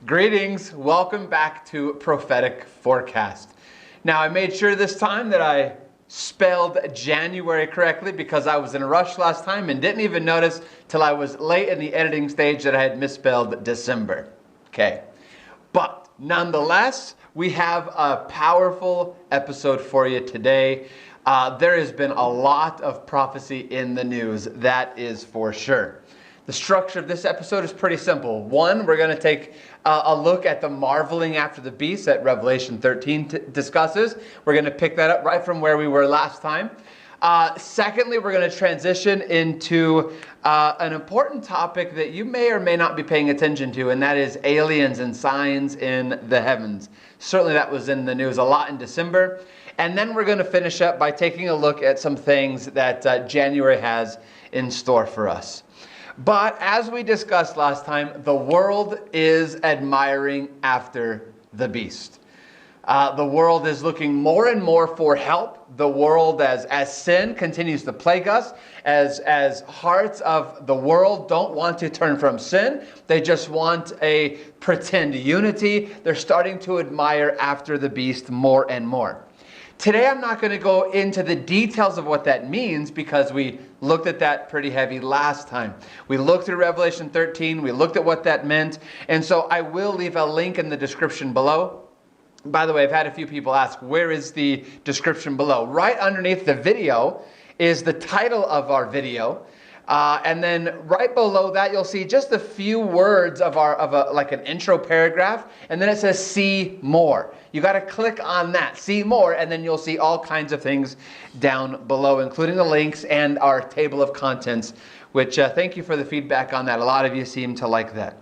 Greetings, welcome back to Prophetic Forecast. Now I made sure this time that I spelled January correctly because I was in a rush last time and didn't even notice till I was late in the editing stage that I had misspelled December. Okay, but nonetheless, we have a powerful episode for you today. There has been a lot of prophecy in the news, that is for sure. The structure of this episode is pretty simple. One, we're going to take a look at the marveling after the beast that Revelation 13 discusses. We're going to pick that up right from where we were last time. Secondly, we're going to transition into an important topic that you may or may not be paying attention to, and that is aliens and signs in the heavens. Certainly that was in the news a lot in December. And then we're going to finish up by taking a look at some things that January has in store for us. But as we discussed last time, the world is admiring after the beast. The world is looking more and more for help. The world, as sin continues to plague us, as hearts of the world don't want to turn from sin, they just want a pretend unity. They're starting to admire after the beast more and more. Today I'm not going to go into the details of what that means because we looked at that pretty heavy last time. We looked through Revelation 13, we looked at what that meant, and so I will leave a link in the description below. By the way, I've had a few people ask, where is the description below? Right underneath the video is the title of our video. And then right below that, you'll see just a few words of like an intro paragraph, and then it says "See More." You got to click on that, "See More," and then you'll see all kinds of things down below, including the links and our table of contents. Which thank you for the feedback on that. A lot of you seem to like that.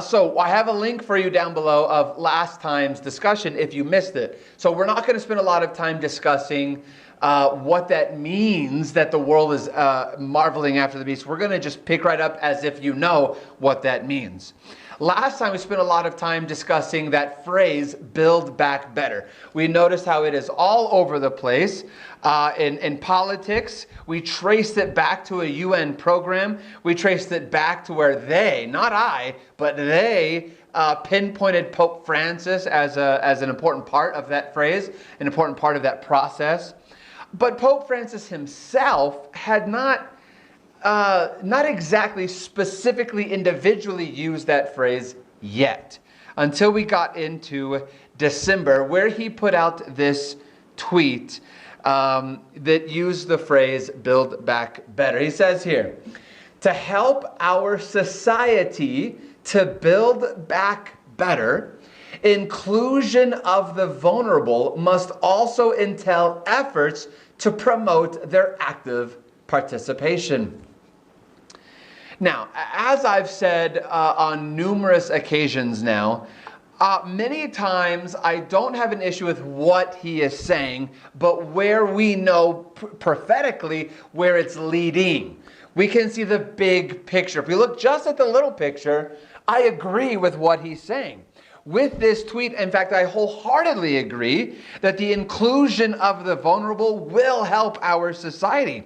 So I have a link for you down below of last time's discussion if you missed it. So we're not going to spend a lot of time discussing what that means that the world is marveling after the beast. We're going to just pick right up as if you know what that means. Last time we spent a lot of time discussing that phrase, build back better. We noticed how it is all over the place. In politics, we traced it back to a UN program. We traced it back to where they, not I, but they pinpointed Pope Francis as an important part of that phrase, an important part of that process. But Pope Francis himself had not exactly specifically individually used that phrase yet, until we got into December, where he put out this tweet that used the phrase "build back better." He says here, "To help our society to build back better, inclusion of the vulnerable must also entail efforts to promote their active participation." Now, as I've said on numerous occasions now, many times I don't have an issue with what he is saying, but where we know prophetically where it's leading. We can see the big picture. If we look just at the little picture, I agree with what he's saying. With this tweet, in fact, I wholeheartedly agree that the inclusion of the vulnerable will help our society.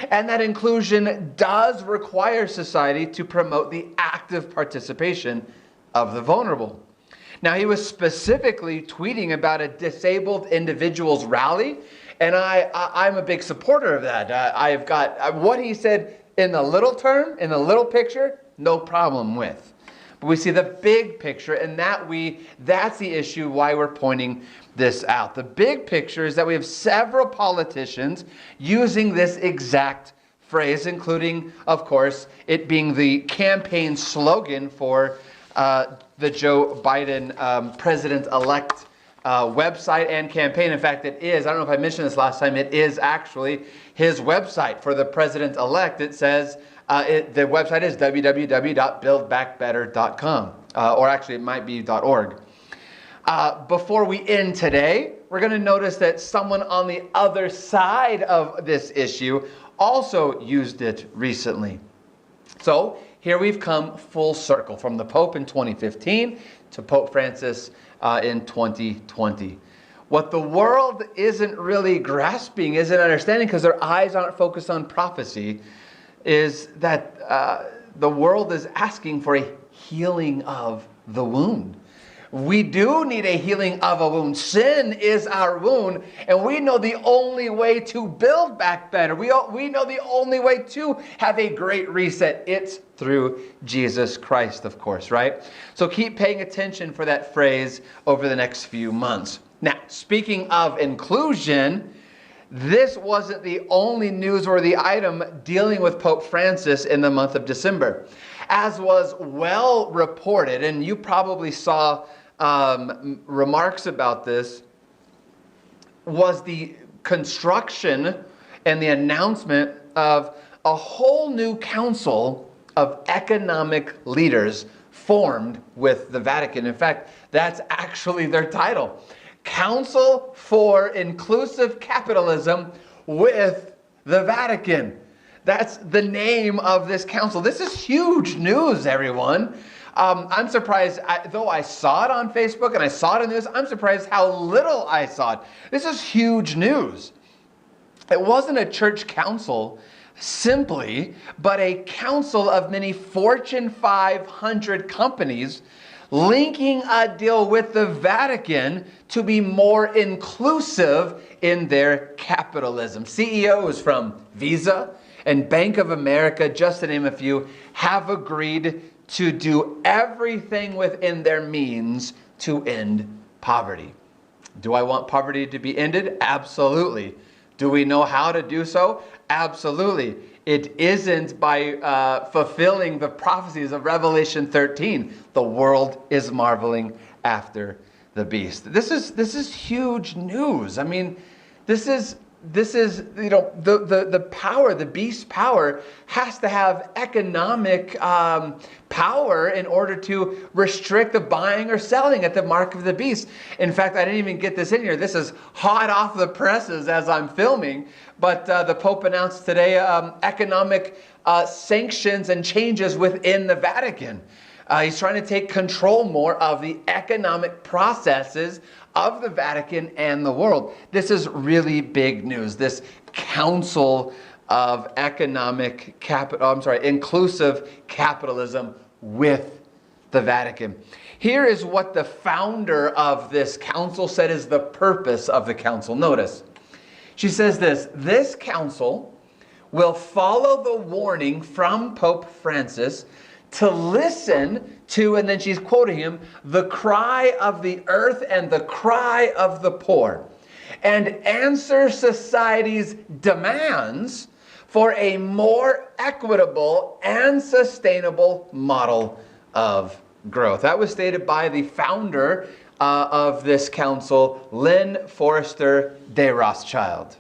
And that inclusion does require society to promote the active participation of the vulnerable. Now, he was specifically tweeting about a disabled individuals rally, and I'm a big supporter of that. I've got what he said in the little term, in the little picture, no problem with. But we see the big picture, and that's the issue why we're pointing this out. The big picture is that we have several politicians using this exact phrase, including, of course, it being the campaign slogan for the Joe Biden president-elect website and campaign. In fact, it is, I don't know if I mentioned this last time, it is actually his website for the president-elect. It says, the website is www.buildbackbetter.com, or actually it might be .org. Before we end today, we're going to notice that someone on the other side of this issue also used it recently. So here we've come full circle from the Pope in 2015 to Pope Francis in 2020. What the world isn't really grasping, isn't understanding, because their eyes aren't focused on prophecy, is that the world is asking for a healing of the wound. We do need a healing of a wound. Sin is our wound, and we know the only way to build back better. We know the only way to have a great reset. It's through Jesus Christ, of course, right? So keep paying attention for that phrase over the next few months. Now, speaking of inclusion, this wasn't the only newsworthy item dealing with Pope Francis in the month of December. As was well reported, and you probably saw remarks about this, was the construction and the announcement of a whole new council of economic leaders formed with the Vatican. In fact, that's actually their title. Council for Inclusive Capitalism with the Vatican. That's the name of this council. This is huge news, everyone. I'm surprised, though I saw it on Facebook and I saw it in the news, I'm surprised how little I saw it. This is huge news. It wasn't a church council simply, but a council of many Fortune 500 companies linking a deal with the Vatican to be more inclusive in their capitalism. CEOs from Visa and Bank of America, just to name a few, have agreed to do everything within their means to end poverty. Do I want poverty to be ended? Absolutely. Do we know how to do so? Absolutely. It isn't by fulfilling the prophecies of Revelation 13. The world is marveling after the beast. This is huge news. I mean, this is the power, the beast's power has to have economic power in order to restrict the buying or selling at the mark of the beast. In fact, I didn't even get this in here. This is hot off the presses as I'm filming, but the Pope announced today economic sanctions and changes within the Vatican. He's trying to take control more of the economic processes of the Vatican and the world. This is really big news. This council of inclusive capitalism with the Vatican. Here is what the founder of this council said is the purpose of the council. Notice, she says this council will follow the warning from Pope Francis to listen to, and then she's quoting him, the cry of the earth and the cry of the poor, and answer society's demands for a more equitable and sustainable model of growth. That was stated by the founder of this council, Lynn Forrester de Rothschild.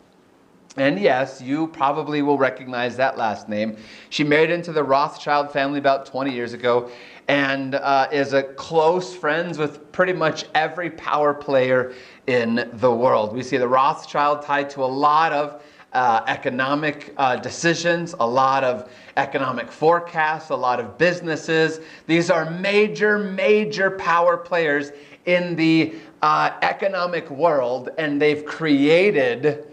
And yes, you probably will recognize that last name. She married into the Rothschild family about 20 years ago and is a close friends with pretty much every power player in the world. We see the Rothschild tied to a lot of economic decisions, a lot of economic forecasts, a lot of businesses. These are major power players in the economic world, and they've created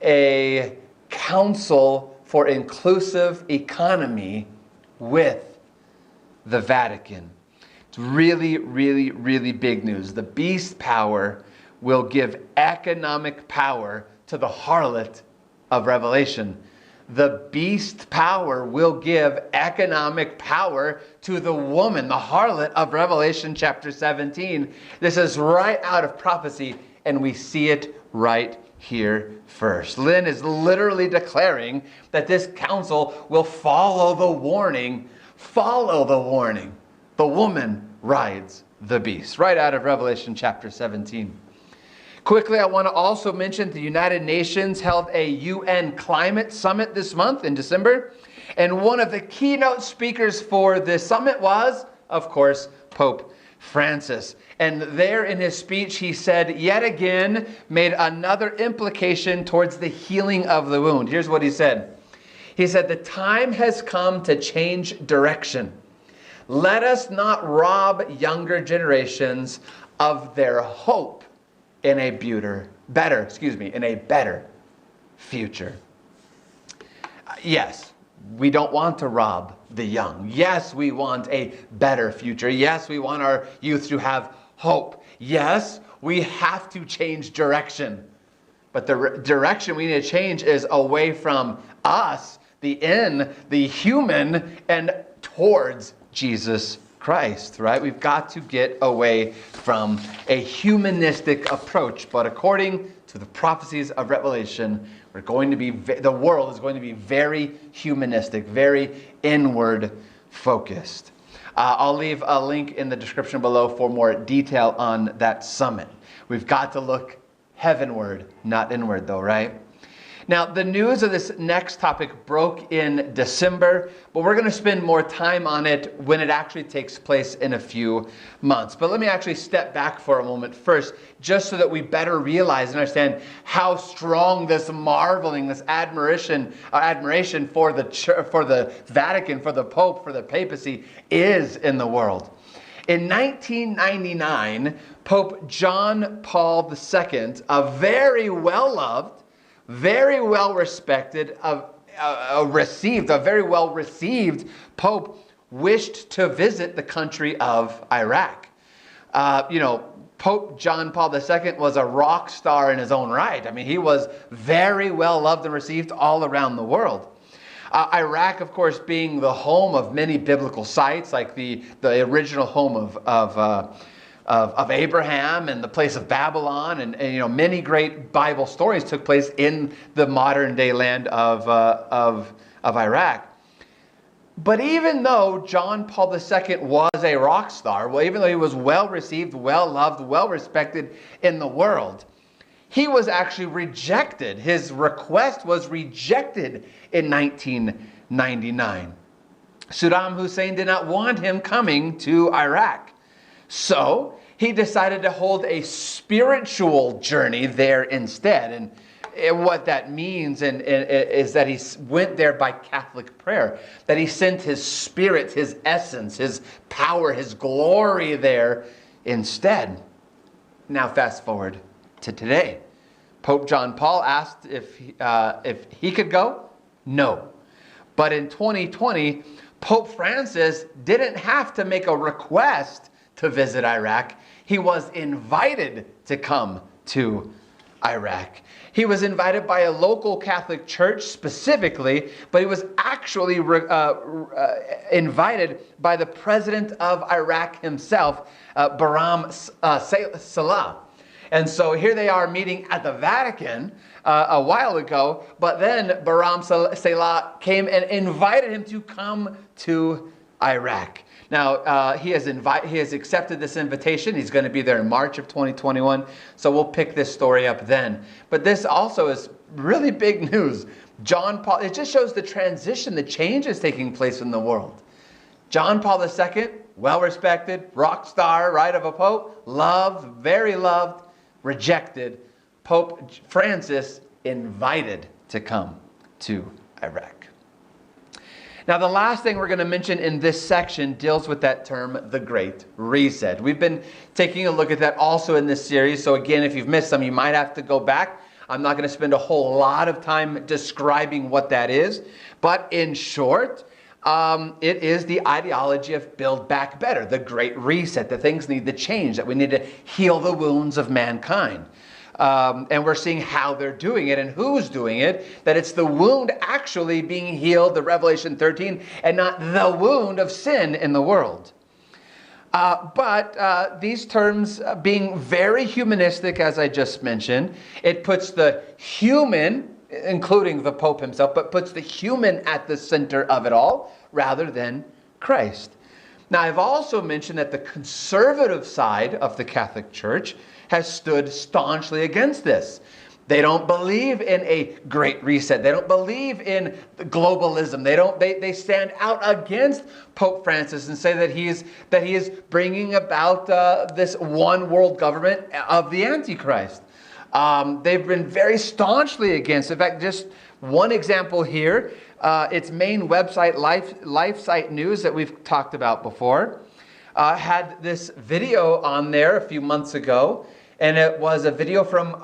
a council for inclusive economy with the Vatican. It's really big news. The beast power will give economic power to the harlot of Revelation. The beast power will give economic power to the woman, the harlot of Revelation chapter 17. This is right out of prophecy, and we see it right here first. Lynn is literally declaring that this council will follow the warning. Follow the warning. The woman rides the beast. Right out of Revelation chapter 17. Quickly, I want to also mention the United Nations held a UN climate summit this month in December. And one of the keynote speakers for this summit was, of course, Pope Francis. And there in his speech, he said, yet again, made another implication towards the healing of the wound. Here's what he said. He said, the time has come to change direction. Let us not rob younger generations of their hope in a better future. Yes, we don't want to rob the young. Yes, we want a better future. Yes, we want our youth to have hope. Yes, we have to change direction. But the direction we need to change is away from us, the human, and towards Jesus Christ, right? We've got to get away from a humanistic approach. But according to the prophecies of Revelation, the world is going to be very humanistic, very inward focused. I'll leave a link in the description below for more detail on that summit. We've got to look heavenward, not inward though, right? Now, the news of this next topic broke in December, but we're going to spend more time on it when it actually takes place in a few months. But let me actually step back for a moment first, just so that we better realize and understand how strong this marveling, this admiration for the Vatican, for the Pope, for the papacy is in the world. In 1999, Pope John Paul II, a very well-loved, very well-respected, a very well-received Pope, wished to visit the country of Iraq. Pope John Paul II was a rock star in his own right. I mean, he was very well-loved and received all around the world. Iraq, of course, being the home of many biblical sites, like the original home of Abraham and the place of Babylon, and many great Bible stories took place in the modern day land of Iraq. But even though John Paul II was a rock star, even though he was well received, well loved, well respected in the world, he was actually rejected. His request was rejected in 1999. Saddam Hussein did not want him coming to Iraq. So he decided to hold a spiritual journey there instead. And what that means is that he went there by Catholic prayer, that he sent his spirit, his essence, his power, his glory there instead. Now fast forward to today. Pope John Paul asked if he could go. No. But in 2020, Pope Francis didn't have to make a request to visit Iraq. He was invited to come to Iraq. He was invited by a local Catholic church specifically, but he was actually invited by the president of Iraq himself, Barham Salah. And so here they are meeting at the Vatican a while ago, but then Barham Salah came and invited him to come to Iraq. Now, he has accepted this invitation. He's going to be there in March of 2021, so we'll pick this story up then. But this also is really big news. John Paul, it just shows the transition, the change is taking place in the world. John Paul II, well-respected, rock star, right, of a pope, loved, very loved, rejected. Pope Francis invited to come to Iraq. Now, the last thing we're going to mention in this section deals with that term, the Great Reset. We've been taking a look at that also in this series. So again, if you've missed some, you might have to go back. I'm not going to spend a whole lot of time describing what that is. But in short, it is the ideology of build back better, the Great Reset, that things need to change, that we need to heal the wounds of mankind. And we're seeing how they're doing it and who's doing it, that it's the wound actually being healed, the Revelation 13, and not the wound of sin in the world. But these terms being very humanistic, as I just mentioned, it puts the human, including the Pope himself, but puts the human at the center of it all rather than Christ. Now, I've also mentioned that the conservative side of the Catholic Church has stood staunchly against this. They don't believe in a Great Reset. They don't believe in globalism. They stand out against Pope Francis and say that he is bringing about this one world government of the Antichrist. They've been very staunchly against. In fact, just one example here. its main website, LifeSite News, that we've talked about before, had this video on there a few months ago, and it was a video from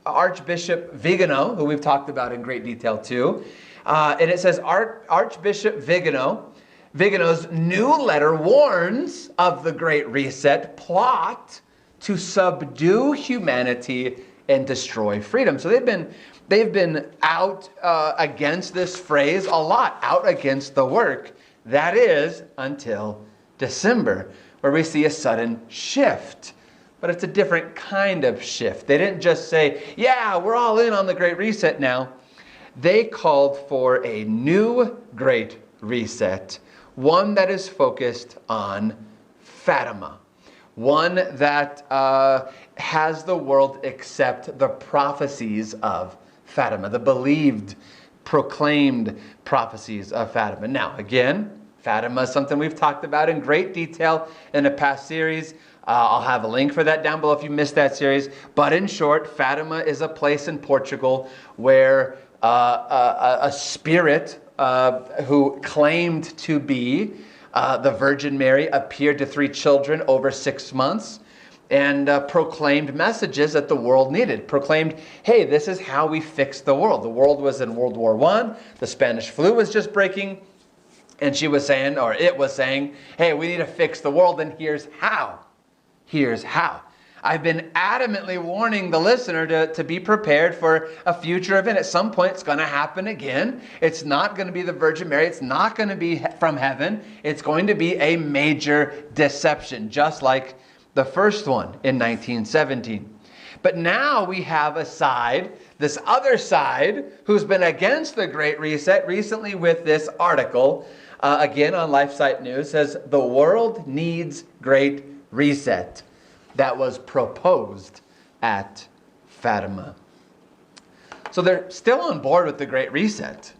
Archbishop Vigano, who we've talked about in great detail too. And it says Archbishop Vigano's new letter warns of the Great Reset plot to subdue humanity and destroy freedom. So they've been out against this phrase a lot, out against the work. That is until December, where we see a sudden shift. But it's a different kind of shift. They didn't just say, yeah, we're all in on the Great Reset now. They called for a new Great Reset, one that is focused on Fatima, one that has the world accept the prophecies of Fatima, the believed, proclaimed prophecies of Fatima. Now, again, Fatima is something we've talked about in great detail in a past series. I'll have a link for that down below if you missed that series. But in short, Fatima is a place in Portugal where a spirit who claimed to be the Virgin Mary appeared to 3 children over 6 months and proclaimed messages that the world needed. Proclaimed, hey, this is how we fix the world. The world was in World War I. The Spanish flu was just breaking. And she was saying, or it was saying, hey, we need to fix the world, and here's how. Here's how. I've been adamantly warning the listener to be prepared for a future event. At some point, it's going to happen again. It's not going to be the Virgin Mary. It's not going to be from heaven. It's going to be a major deception, just like the first one in 1917. But now we have a side, this other side, who's been against the Great Reset recently with this article, again on LifeSite News, says the world needs Great Reset that was proposed at Fatima. So they're still on board with the Great Reset.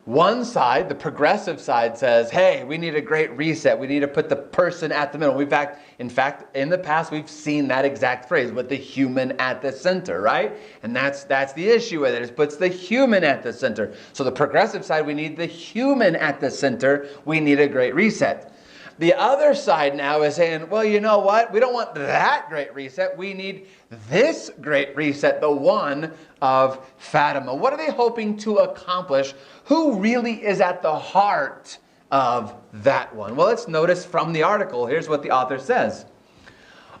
One side, the progressive side, says, hey, we need a Great Reset. We need to put the person at the middle. In fact, in the past, we've seen that exact phrase with the human at the center, right? And that's the issue with it. It puts the human at the center. So the progressive side, we need the human at the center. We need a Great Reset. The other side now is saying, well, you know what? We don't want that Great Reset. We need this Great Reset, the one of Fatima. What are they hoping to accomplish? Who really is at the heart of that one? Well, let's notice from the article. Here's what the author says.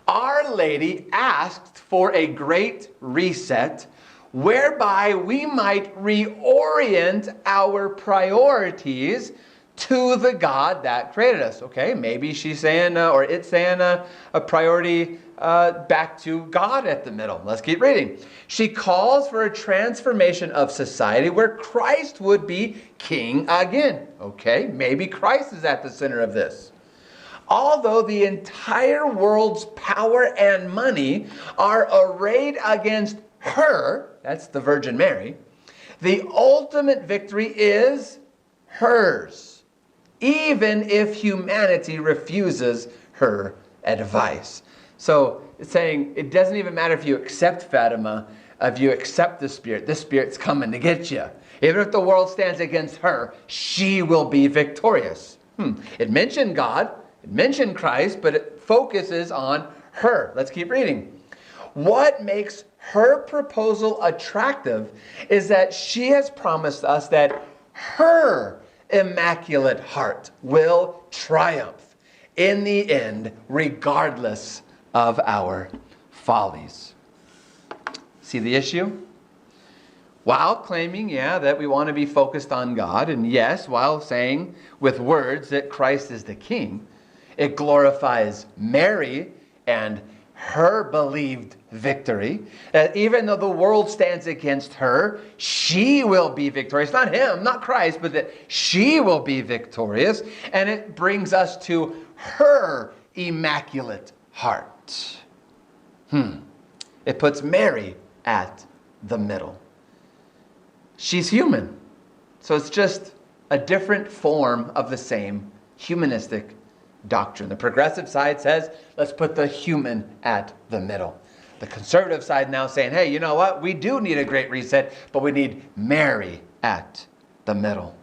Our Lady asked for a Great Reset whereby we might reorient our priorities to the God that created us. Okay, maybe she's saying, or it's saying a priority back to God at the middle. Let's keep reading. She calls for a transformation of society where Christ would be king again. Okay, maybe Christ is at the center of this. Although the entire world's power and money are arrayed against her, that's the Virgin Mary, the ultimate victory is hers, even if humanity refuses her advice. So it's saying it doesn't even matter if you accept Fatima, if you accept the Spirit's coming to get you. Even if the world stands against her, she will be victorious. It mentioned God, it mentioned Christ, but it focuses on her. Let's keep reading. What makes her proposal attractive is that she has promised us that her Immaculate Heart will triumph in the end, regardless of our follies. See the issue? While claiming, that we want to be focused on God, and yes, while saying with words that Christ is the King, it glorifies Mary and her believed victory. That even though the world stands against her, she will be victorious. Not him, not Christ, but that she will be victorious. And it brings us to her Immaculate Heart. It puts Mary at the middle. She's human. So it's just a different form of the same humanistic doctrine. The progressive side says, let's put the human at the middle. The conservative side now saying, hey, you know what? We do need a Great Reset, but we need Mary at the middle.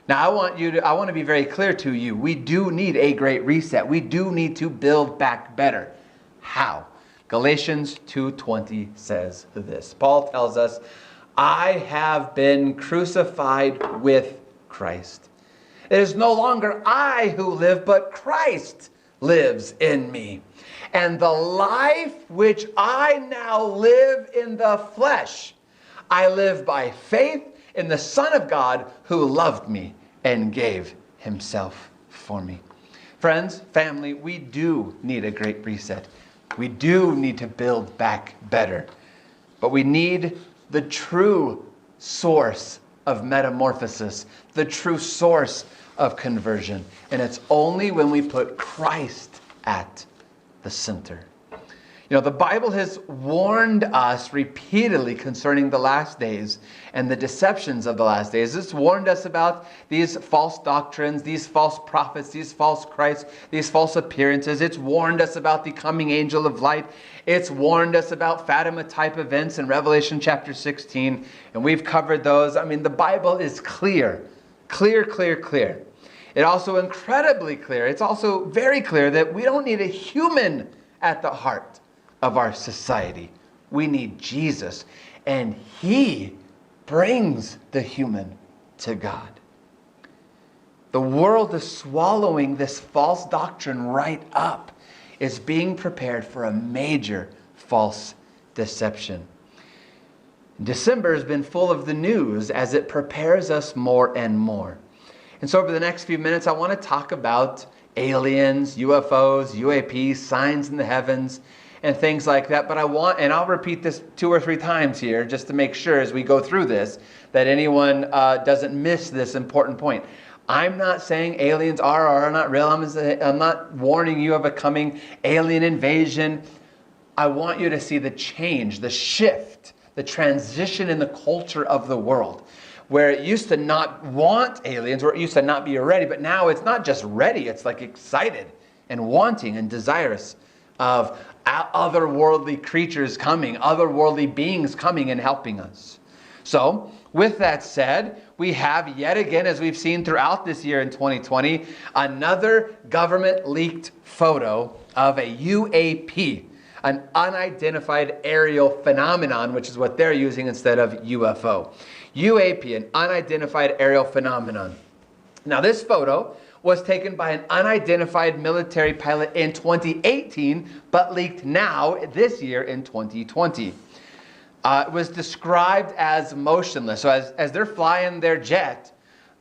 Now, I want to be very clear to you. We do need a great reset. We do need to build back better. How? Galatians 2:20 says this. Paul tells us, I have been crucified with Christ. It is no longer I who live, but Christ lives in me. And the life which I now live in the flesh, I live by faith in the Son of God who loved me and gave himself for me. Friends, family, we do need a great reset. We do need to build back better. But we need the true source of metamorphosis, the true source of conversion. And it's only when we put Christ at the center. You know, the Bible has warned us repeatedly concerning the last days and the deceptions of the last days. It's warned us about these false doctrines, these false prophets, these false Christs, these false appearances. It's warned us about the coming angel of light. It's warned us about Fatima type events in Revelation chapter 16. And we've covered those. I mean, the Bible is clear. Clear, clear, clear. It's also incredibly clear. It's also very clear that we don't need a human at the heart of our society. We need Jesus, and he brings the human to God. The world is swallowing this false doctrine right up. It's being prepared for a major false deception. December has been full of the news as it prepares us more and more. And so over the next few minutes, I want to talk about aliens, UFOs, UAPs, signs in the heavens, and things like that. But I'll repeat this 2 or 3 times here just to make sure as we go through this that anyone doesn't miss this important point. I'm not saying aliens are or are not real. I'm not warning you of a coming alien invasion. I want you to see the change, the shift, the transition in the culture of the world, where it used to not want aliens, or it used to not be ready, but now it's not just ready, it's like excited and wanting and desirous of otherworldly creatures coming, otherworldly beings coming and helping us. So, with that said, we have yet again, as we've seen throughout this year in 2020, another government-leaked photo of a UAP, an unidentified aerial phenomenon, which is what they're using instead of UFO. UAP, an unidentified aerial phenomenon. Now, this photo was taken by an unidentified military pilot in 2018, but leaked now, this year, in 2020. It was described as motionless. So as they're flying their jet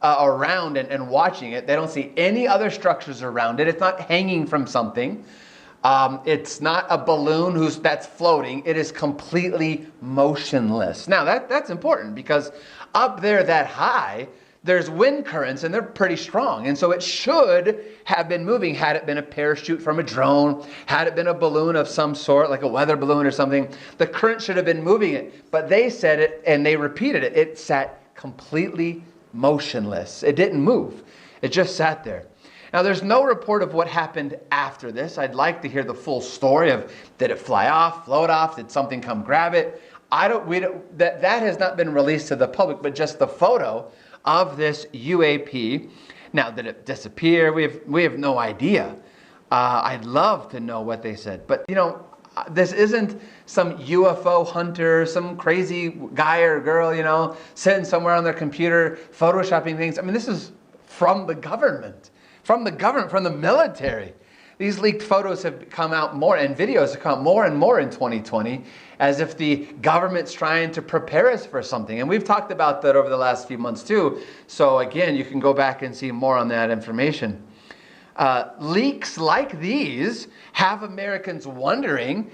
around and watching it, they don't see any other structures around it. It's not hanging from something. It's not a balloon that's floating. It is completely motionless. Now, that's important because up there that high, there's wind currents and they're pretty strong. And so it should have been moving had it been a parachute from a drone, had it been a balloon of some sort, like a weather balloon or something. The current should have been moving it. But they said it and they repeated it. It sat completely motionless. It didn't move. It just sat there. Now, there's no report of what happened after this. I'd like to hear the full story of, did it fly off, float off, did something come grab it? That has not been released to the public, but just the photo of this UAP. Now, did it disappear? We have no idea. I'd love to know what they said. But, this isn't some UFO hunter, some crazy guy or girl, sitting somewhere on their computer, photoshopping things. I mean, this is from the government. From the military. These leaked photos have come out more, and videos have come out more and more in 2020, as if the government's trying to prepare us for something. And we've talked about that over the last few months too. So again, you can go back and see more on that information. Leaks like these have Americans wondering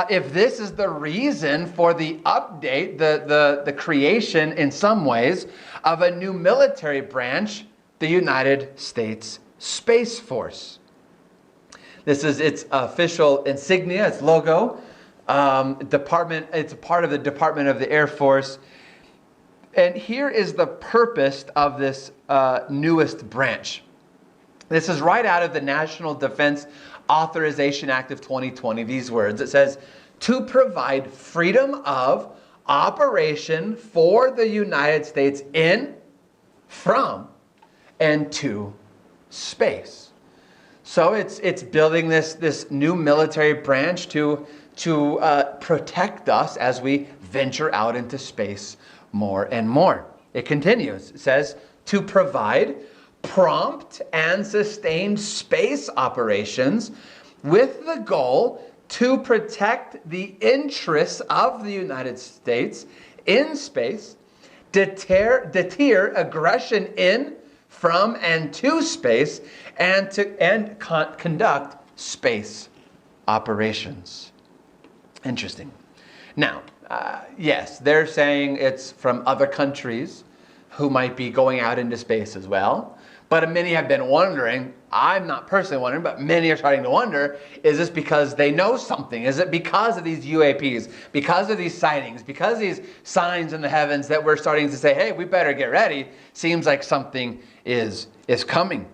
if this is the reason for the update, the creation in some ways of a new military branch, the United States Space Force. This is its official insignia, its logo. It's a part of the Department of the Air Force. And here is the purpose of this newest branch. This is right out of the National Defense Authorization Act of 2020. These words, it says, to provide freedom of operation for the United States in from and to space. So it's building this new military branch to protect us as we venture out into space more and more. It continues. It says, to provide prompt and sustained space operations with the goal to protect the interests of the United States in space, deter aggression in, from, and to space, and conduct space operations. Interesting. Now, yes, they're saying it's from other countries who might be going out into space as well. But many have been wondering, I'm not personally wondering, but many are starting to wonder, is this because they know something? Is it because of these UAPs, because of these sightings, because of these signs in the heavens that we're starting to say, hey, we better get ready? Seems like something is coming.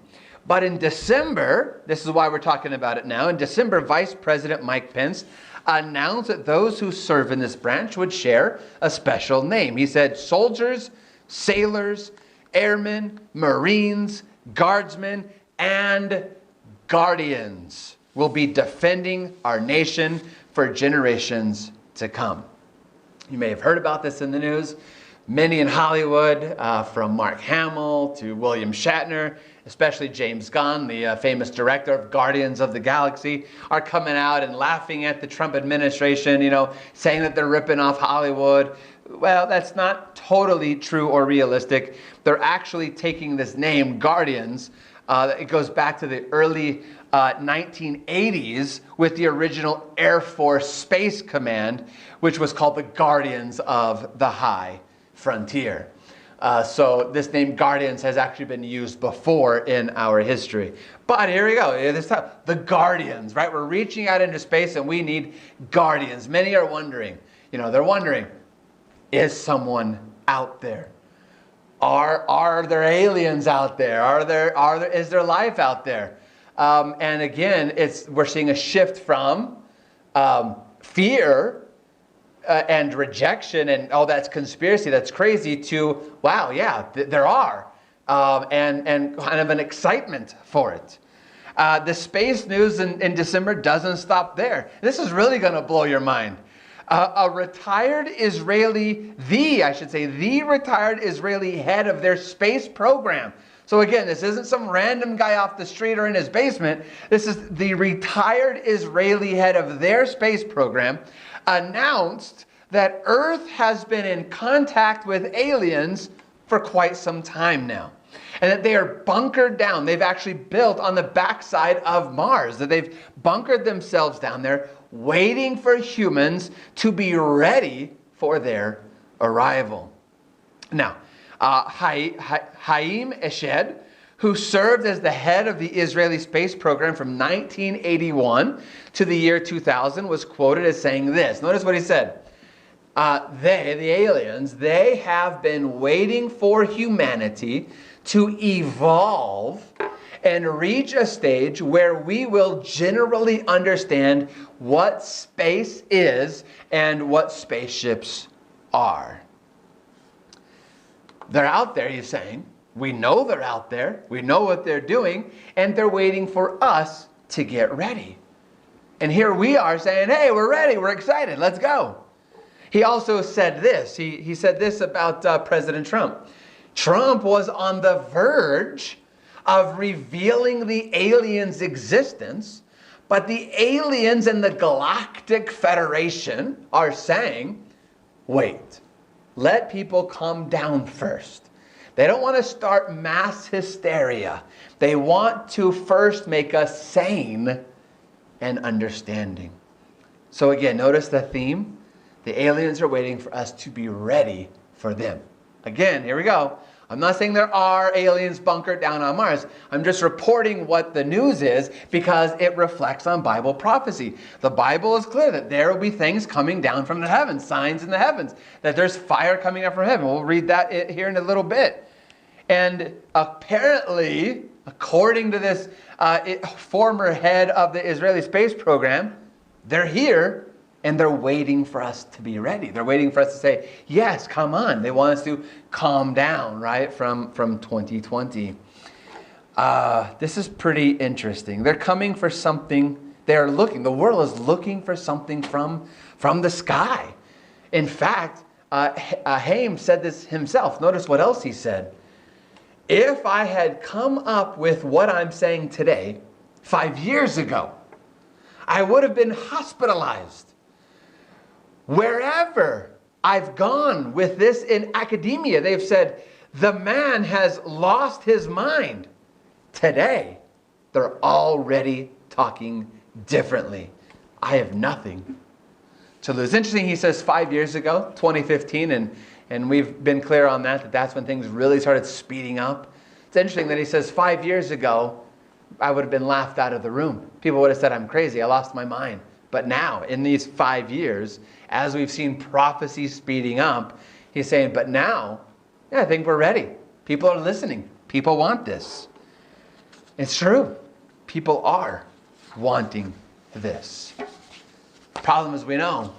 But in December, this is why we're talking about it now, in December, Vice President Mike Pence announced that those who serve in this branch would share a special name. He said soldiers, sailors, airmen, Marines, guardsmen, and guardians will be defending our nation for generations to come. You may have heard about this in the news. Many in Hollywood, from Mark Hamill to William Shatner, especially James Gunn, the famous director of Guardians of the Galaxy, are coming out and laughing at the Trump administration, saying that they're ripping off Hollywood. Well, that's not totally true or realistic. They're actually taking this name, Guardians. It goes back to the early 1980s with the original Air Force Space Command, which was called the Guardians of the High Frontier. So this name Guardians has actually been used before in our history. But here we go. The Guardians, right? We're reaching out into space and we need guardians. Many are wondering, they're wondering, is someone out there? Are there aliens out there? Is there life out there? And again, we're seeing a shift from fear and rejection and that's conspiracy, that's crazy, to wow, yeah, there are, and kind of an excitement for it. The space news in December doesn't stop there. This is really going to blow your mind. The retired Israeli head of their space program. So again, this isn't some random guy off the street or in his basement. This is the retired Israeli head of their space program announced that Earth has been in contact with aliens for quite some time now. And that they are bunkered down. They've actually built on the backside of Mars. That they've bunkered themselves down there, waiting for humans to be ready for their arrival. Now, Haim Eshed, who served as the head of the Israeli space program from 1981 to the year 2000, was quoted as saying this. Notice what he said. The aliens, they have been waiting for humanity to evolve and reach a stage where we will generally understand what space is and what spaceships are. They're out there, he's saying. We know they're out there. We know what they're doing. And they're waiting for us to get ready. And here we are saying, hey, we're ready. We're excited. Let's go. He also said this. He said this about President Trump. Trump was on the verge of revealing the aliens' existence, but the aliens in the Galactic Federation are saying, wait, let people calm down first. They don't want to start mass hysteria. They want to first make us sane and understanding. So again, notice the theme. The aliens are waiting for us to be ready for them. Again, here we go. I'm not saying there are aliens bunkered down on Mars. I'm just reporting what the news is because it reflects on Bible prophecy. The Bible is clear that there will be things coming down from the heavens, signs in the heavens, that there's fire coming up from heaven. We'll read that here in a little bit. And apparently, according to this former head of the Israeli space program, they're here And they're waiting for us to be ready. They're waiting for us to say, yes, come on. They want us to calm down, right, from 2020. This is pretty interesting. They're coming for something. They're looking. The world is looking for something from the sky. In fact, Haim said this himself. Notice what else he said. If I had come up with what I'm saying today 5 years ago, I would have been hospitalized. Wherever I've gone with this in academia, they've said, the man has lost his mind. Today, they're already talking differently. I have nothing to lose. Interesting, he says 5 years ago, 2015, and we've been clear on that's when things really started speeding up. It's interesting that he says 5 years ago, I would have been laughed out of the room. People would have said, I'm crazy, I lost my mind. But now, in these 5 years, as we've seen prophecy speeding up, he's saying, but now, I think we're ready. People are listening. People want this. It's true. People are wanting this. The problem is, we know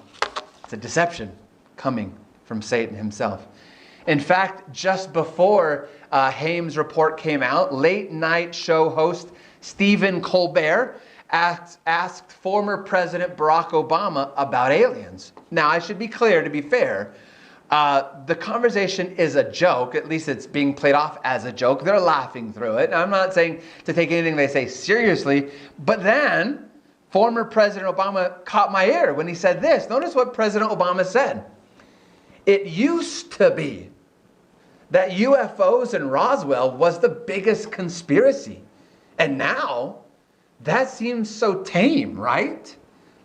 it's a deception coming from Satan himself. In fact, just before Haim's report came out, late night show host Stephen Colbert asked former President Barack Obama about aliens. Now, I should be clear, to be fair, the conversation is a joke. At least it's being played off as a joke. They're laughing through it. I'm not saying to take anything they say seriously, but then former President Obama caught my ear when he said this. Notice what President Obama said. It used to be that UFOs in Roswell was the biggest conspiracy. And now, that seems so tame, right?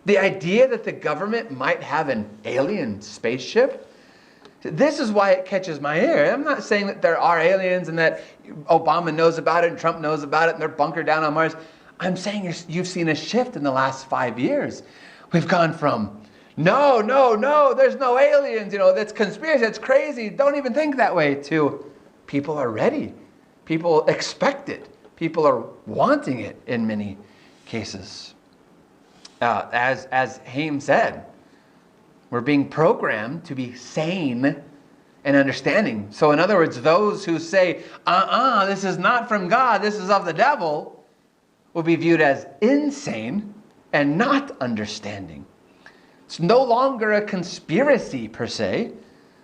The idea that the government might have an alien spaceship. This is why it catches my ear. I'm not saying that there are aliens and that Obama knows about it and Trump knows about it and they're bunkered down on Mars. I'm saying you've seen a shift in the last 5 years. We've gone from, no, there's no aliens, that's conspiracy, that's crazy, don't even think that way, to people are ready. People expect it. People are wanting it in many cases. As Haim said, we're being programmed to be sane and understanding. So in other words, those who say, this is not from God, this is of the devil, will be viewed as insane and not understanding. It's no longer a conspiracy per se.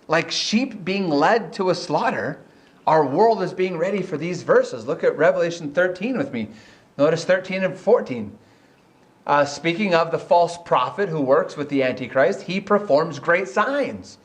Like sheep being led to a slaughter, our world is being ready for these verses. Look at Revelation 13 with me. Notice 13 and 14. Speaking of the false prophet who works with the Antichrist, he performs great signs,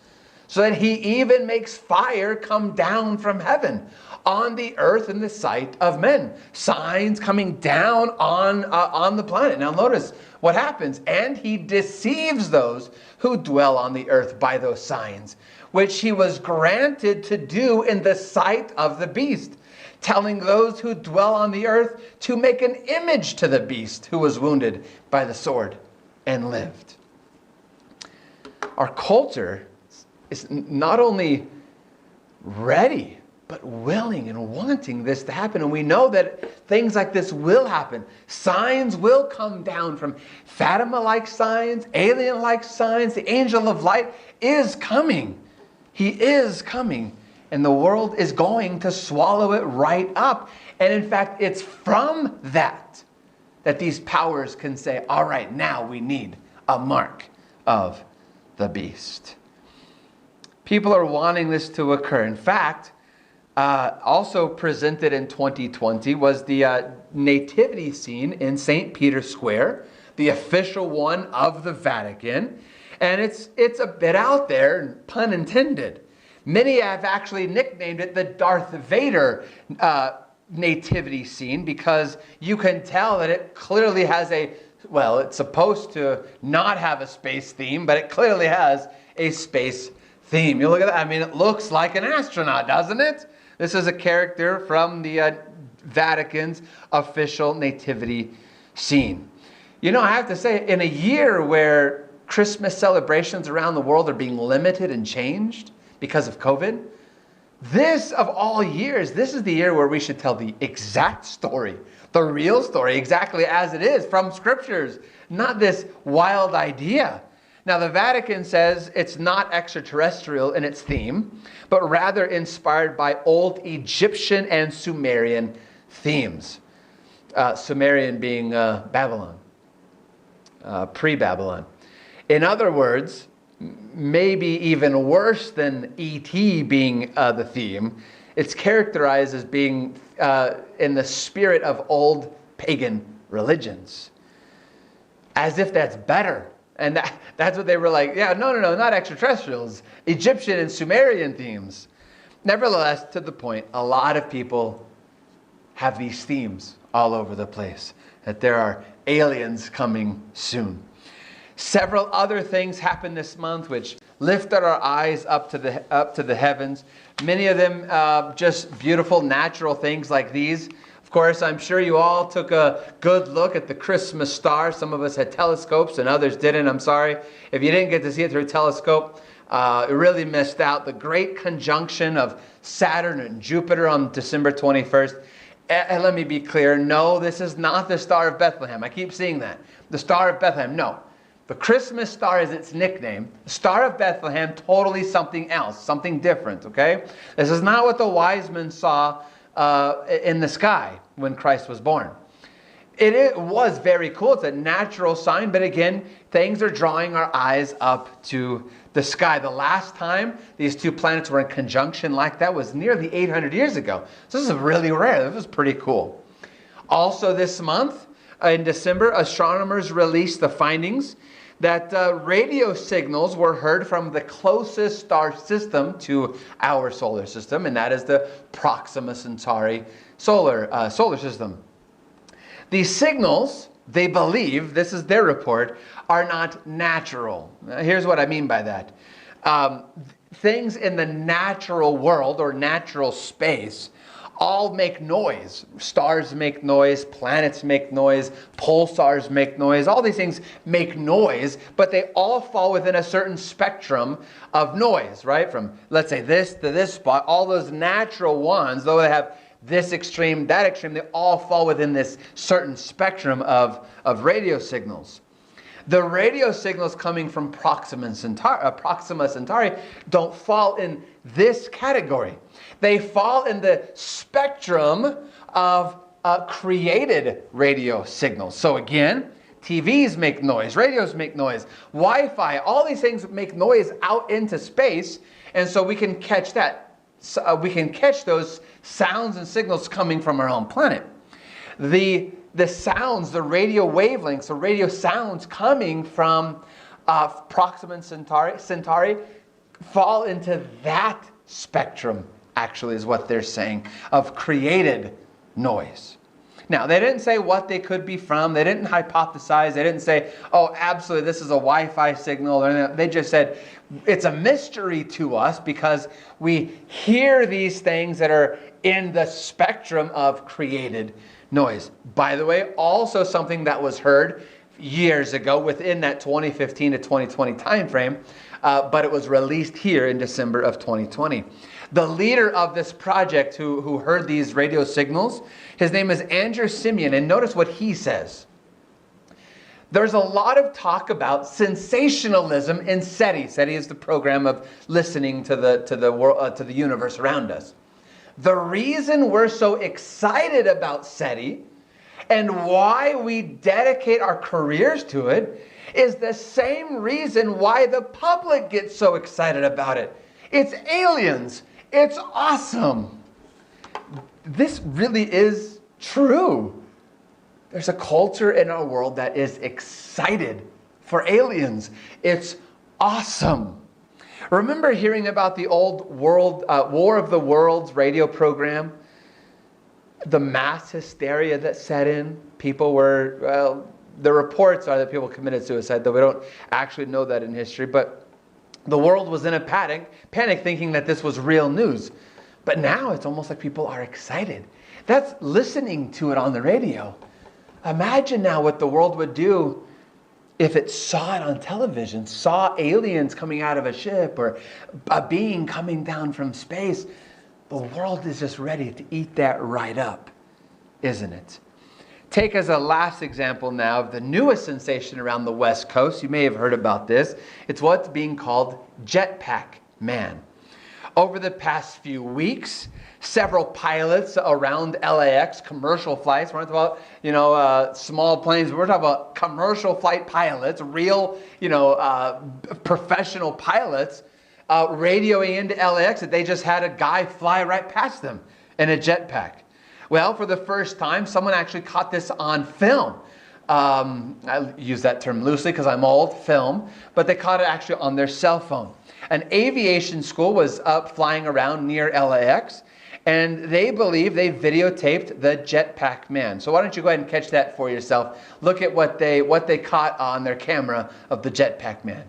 so that he even makes fire come down from heaven on the earth in the sight of men. Signs coming down on the planet. Now notice what happens. And he deceives those who dwell on the earth by those signs, which he was granted to do in the sight of the beast, telling those who dwell on the earth to make an image to the beast who was wounded by the sword and lived. Our culture is not only ready, but willing and wanting this to happen. And we know that things like this will happen. Signs will come down from Fatima-like signs, alien-like signs. The angel of light is coming. He is coming. And the world is going to swallow it right up. And in fact, it's from that these powers can say, all right, now we need a mark of the beast. People are wanting this to occur. In fact, also presented in 2020 was the nativity scene in St. Peter's Square, the official one of the Vatican. And it's a bit out there, pun intended. Many have actually nicknamed it the Darth Vader nativity scene, because you can tell that it clearly has it's supposed to not have a space theme, but it clearly has a space theme. You look at that, I mean, it looks like an astronaut, doesn't it? This is a character from the Vatican's official nativity scene. I have to say, in a year where Christmas celebrations around the world are being limited and changed because of COVID, this of all years, this is the year where we should tell the exact story, the real story, exactly as it is from scriptures, not this wild idea. Now, the Vatican says it's not extraterrestrial in its theme, but rather inspired by old Egyptian and Sumerian themes. Sumerian being Babylon, pre-Babylon. In other words, maybe even worse than E.T. being the theme, it's characterized as being in the spirit of old pagan religions. As if that's better. And that's what they were like, yeah, no, not extraterrestrials. Egyptian and Sumerian themes. Nevertheless, to the point, a lot of people have these themes all over the place. That there are aliens coming soon. Several other things happened this month which lifted our eyes up to the heavens. Many of them just beautiful natural things like these. Of course, I'm sure you all took a good look at the Christmas star. Some of us had telescopes and others didn't. I'm sorry. If you didn't get to see it through a telescope, you really missed out. The great conjunction of Saturn and Jupiter on December 21st. And let me be clear, no, this is not the Star of Bethlehem. I keep seeing that. The Star of Bethlehem, no. The Christmas star is its nickname. The Star of Bethlehem, totally something else, something different, okay? This is not what the wise men saw in the sky when Christ was born. It was very cool. It's a natural sign, but again, things are drawing our eyes up to the sky. The last time these two planets were in conjunction like that was nearly 800 years ago. So this is really rare. This was pretty cool. Also this month, in December, astronomers released the findings that radio signals were heard from the closest star system to our solar system, and that is the Proxima Centauri solar system. These signals, they believe, this is their report, are not natural. Here's what I mean by that. Things in the natural world or natural space all make noise. Stars make noise, planets make noise, pulsars make noise. All these things make noise, but they all fall within a certain spectrum of noise, right? From, let's say, this to this spot. All those natural ones, though they have this extreme, that extreme, they all fall within this certain spectrum of radio signals. The radio signals coming from Proxima Centauri don't fall in this category. They fall in the spectrum of created radio signals. So again, TVs make noise, radios make noise, Wi-Fi, all these things make noise out into space, and so we can catch that. We can catch those sounds and signals coming from our own planet. The sounds, the radio wavelengths, the radio sounds coming from Proxima Centauri fall into that spectrum, actually, is what they're saying, of created noise. Now, they didn't say what they could be from. They didn't hypothesize. They didn't say, oh, absolutely, this is a Wi-Fi signal. Or they just said, it's a mystery to us because we hear these things that are in the spectrum of created noise. By the way, also something that was heard years ago within that 2015 to 2020 time frame, but it was released here in December of 2020. The leader of this project who heard these radio signals, his name is Andrew Simeon, and notice what he says. There's a lot of talk about sensationalism in SETI. SETI is the program of listening to the world, to the universe around us. The reason we're so excited about SETI and why we dedicate our careers to it is the same reason why the public gets so excited about it. It's aliens. It's awesome. This really is true. There's a culture in our world that is excited for aliens. It's awesome. Remember hearing about the old War of the Worlds radio program? The mass hysteria that set in. People were, well, the reports are that people committed suicide, though we don't actually know that in history. But the world was in a panic thinking that this was real news. But now it's almost like people are excited. That's listening to it on the radio. Imagine now what the world would do if it saw it on television, saw aliens coming out of a ship or a being coming down from space. The world is just ready to eat that right up, isn't it? Take as a last example now of the newest sensation around the West Coast. You may have heard about this. It's what's being called JetPack Man. Over the past few weeks, several pilots around LAX, commercial flights, we're not talking about, small planes, we're talking about commercial flight pilots, real, professional pilots, radioing into LAX that they just had a guy fly right past them in a jetpack. Well, for the first time, someone actually caught this on film. I use that term loosely because I'm old, film, but they caught it actually on their cell phone. An aviation school was up flying around near LAX, and they believe they videotaped the JetPack Man. So why don't you go ahead and catch that for yourself. Look at what they caught on their camera of the JetPack Man.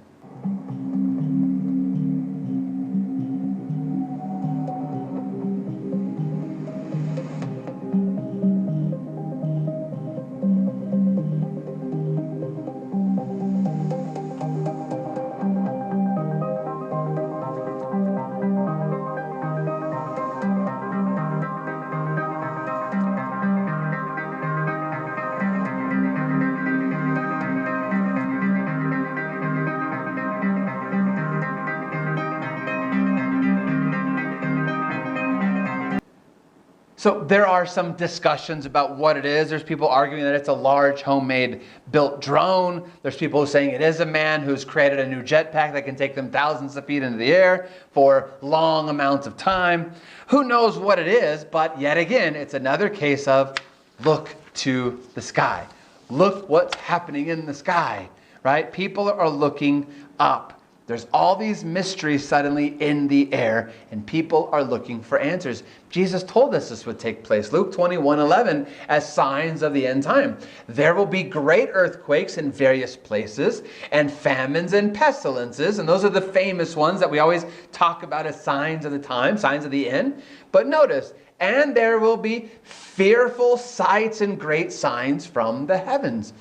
So there are some discussions about what it is. There's people arguing that it's a large homemade built drone. There's people saying it is a man who's created a new jetpack that can take them thousands of feet into the air for long amounts of time. Who knows what it is, but yet again, it's another case of look to the sky. Look what's happening in the sky, right? People are looking up. There's all these mysteries suddenly in the air, and people are looking for answers. Jesus told us this would take place. Luke 21:11, as signs of the end time. There will be great earthquakes in various places, and famines and pestilences. And those are the famous ones that we always talk about as signs of the time, signs of the end. But notice, and there will be fearful sights and great signs from the heavens.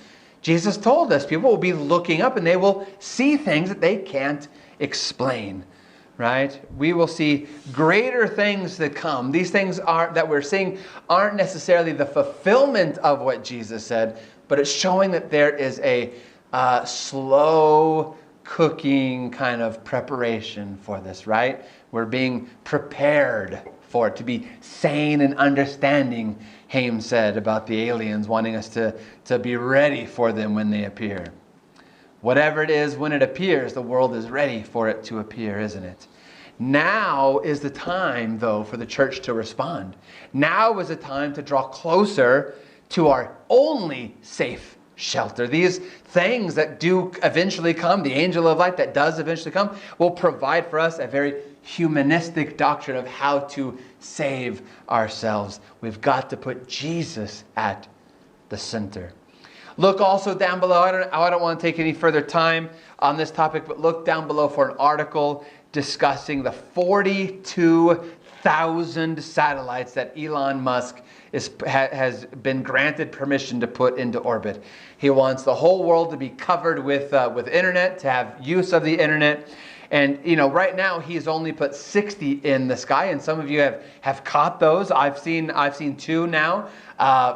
Jesus told us people will be looking up and they will see things that they can't explain, right? We will see greater things that come. These things that we're seeing aren't necessarily the fulfillment of what Jesus said, but it's showing that there is a slow cooking kind of preparation for this, right? We're being prepared for it, to be sane and understanding, Haim said about the aliens, wanting us to be ready for them when they appear. Whatever it is, when it appears, the world is ready for it to appear, isn't it? Now is the time, though, for the church to respond. Now is the time to draw closer to our only safe shelter. These things that do eventually come, the angel of light that does eventually come, will provide for us a very humanistic doctrine of how to save ourselves. We've got to put Jesus at the center. Look also down below. I don't want to take any further time on this topic, but look down below for an article discussing the 42,000 satellites that Elon Musk has been granted permission to put into orbit. He wants the whole world to be covered with internet, to have use of the internet. And, right now he's only put 60 in the sky, and some of you have caught those. I've seen 2 now.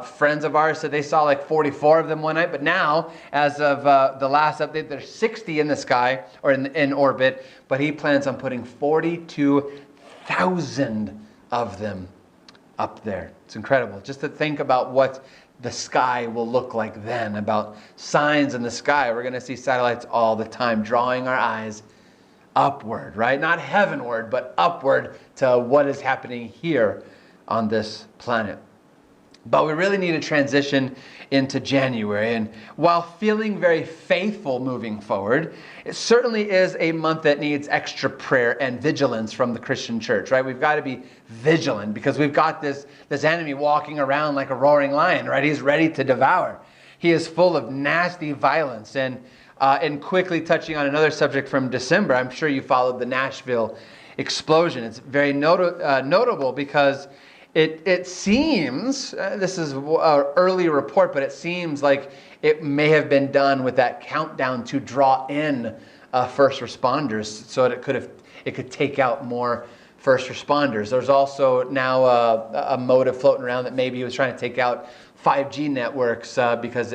Friends of ours said they saw like 44 of them one night, but now, as of the last update, there's 60 in the sky, or in orbit, but he plans on putting 42,000 of them up there. It's incredible. Just to think about what the sky will look like then, about signs in the sky. We're going to see satellites all the time, drawing our eyes upward, right? Not heavenward, but upward to what is happening here on this planet. But we really need to transition into January. And while feeling very faithful moving forward, it certainly is a month that needs extra prayer and vigilance from the Christian church, right? We've got to be vigilant because we've got this enemy walking around like a roaring lion, right? He's ready to devour. He is full of nasty violence. And quickly touching on another subject from December, I'm sure you followed the Nashville explosion. It's very notable because it seems, this is an early report, but it seems like it may have been done with that countdown to draw in first responders so that it could take out more first responders. There's also now a motive floating around that maybe he was trying to take out 5G networks because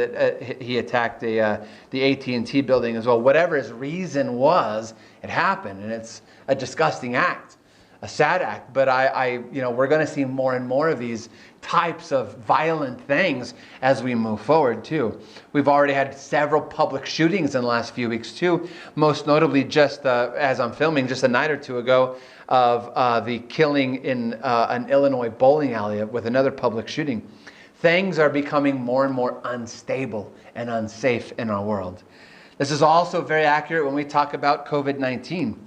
he attacked the AT&T building as well. Whatever his reason was, it happened, and it's a disgusting act, a sad act. But we're going to see more and more of these types of violent things as we move forward too. We've already had several public shootings in the last few weeks too. Most notably, just as I'm filming, just a night or two ago, of the killing in an Illinois bowling alley with another public shooting. Things are becoming more and more unstable and unsafe in our world. This is also very accurate when we talk about COVID-19.